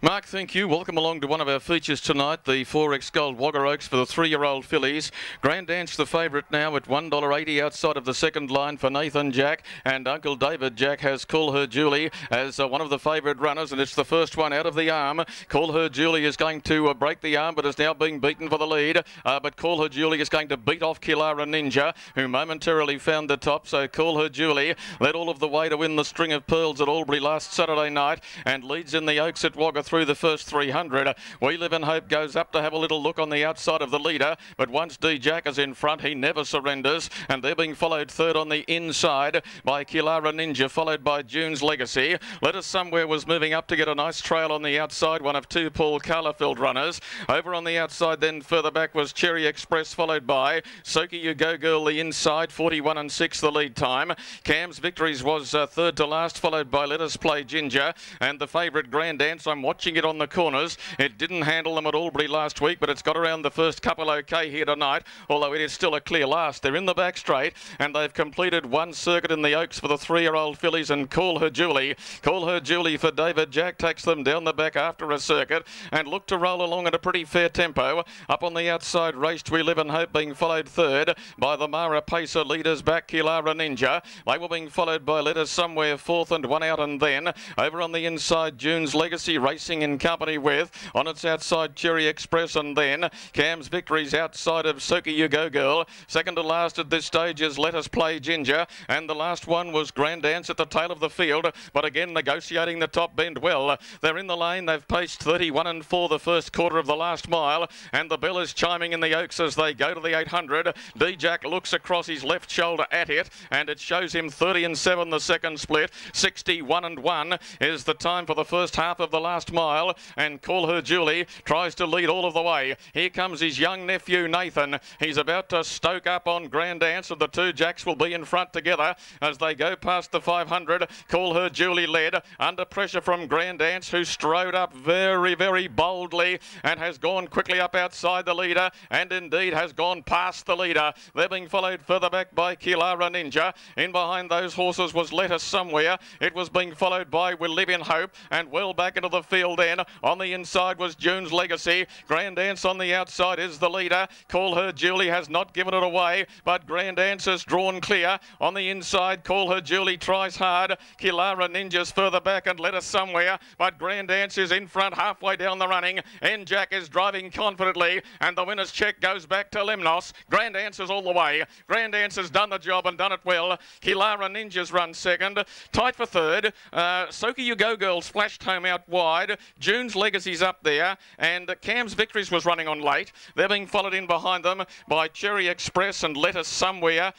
Mark, thank you. Welcome along to one of our features tonight, the 4X Gold WAGGA Oaks for the 3-year-old fillies. Grand Dance the favourite now at $1.80 outside of the second line for Nathan Jack, and Uncle David Jack has Call Her Julie as one of the favourite runners, and it's the first one out of the arm. Call Her Julie is going to break the arm, but is now being beaten for the lead. But Call Her Julie is going to beat off Kilara Ninja, who momentarily found the top. So Call Her Julie led all of the way to win the String of Pearls at Albury last Saturday night and leads in the Oaks at WAGGA through the first 300. We Live in Hope goes up to have a little look on the outside of the leader, but once D Jack is in front, he never surrenders, and they're being followed third on the inside by Kilara Ninja, followed by June's Legacy. Let Us Somewhere was moving up to get a nice trail on the outside, one of two Paul Carlefeld runners. Over on the outside then further back was Cherry Express, followed by Soki You Go Girl the inside, 41 and 6 the lead time. Cam's Victories was third to last, followed by Let Us Play Ginger, and the favourite Grand Dance, I'm watching it on the corners. It didn't handle them at Albury last week, but it's got around the first couple okay here tonight, although it is still a clear last. They're in the back straight, and they've completed one circuit in the Oaks for the 3-year-old fillies, and Call Her Julie. Call Her Julie for David Jack takes them down the back after a circuit and look to roll along at a pretty fair tempo. Up on the outside raced We Live in Hope, being followed third by the Mara Pacer. Leaders back Kilara Ninja. They were being followed by Let Us Somewhere fourth and one out, and then over on the inside June's Legacy racing in company with, on its outside, Cherry Express, and then Cam's Victories outside of Soki You Go Girl. Second to last at this stage is Let Us Play Ginger, and the last one was Grand Dance at the tail of the field, but again negotiating the top bend well. They're in the lane. They've paced 31 and 4 the first quarter of the last mile, and the bell is chiming in the Oaks as they go to the 800. D Jack looks across his left shoulder at it, and it shows him 30 and 7 the second split. 61 and 1 is the time for the first half of the last mile, and Call Her Julie tries to lead all of the way. Here comes his young nephew Nathan. He's about to stoke up on Grand Dance, and the two Jacks will be in front together as they go past the 500. Call Her Julie led under pressure from Grand Dance, who strode up very, very boldly and has gone quickly up outside the leader, and indeed has gone past the leader. They're being followed further back by Kilara Ninja. In behind those horses was Let Us Somewhere. It was being followed by We Live in Hope, and well back into the field then. On the inside was June's Legacy. Grand Dance on the outside is the leader. Call Her Julie has not given it away, but Grand Dance has drawn clear. On the inside, Call Her Julie tries hard. Kilara Ninja's further back, and Let Us Somewhere, but Grand Dance is in front halfway down the running. N Jack is driving confidently, and the winner's check goes back to Lemnos. Grand Dance is all the way. Grand Dance has done the job and done it well. Kilara Ninja's run second. Tight for third. Soki You Go Girl splashed home out wide. June's Legacy's up there, and Cam's Victories was running on late. They're being followed in behind them by Cherry Express and Let Us Somewhere.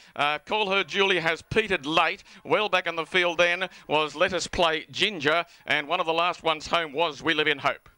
Call Her Julie has petered late. Well back in the field then was Let Us Play Ginger, and one of the last ones home was We Live in Hope.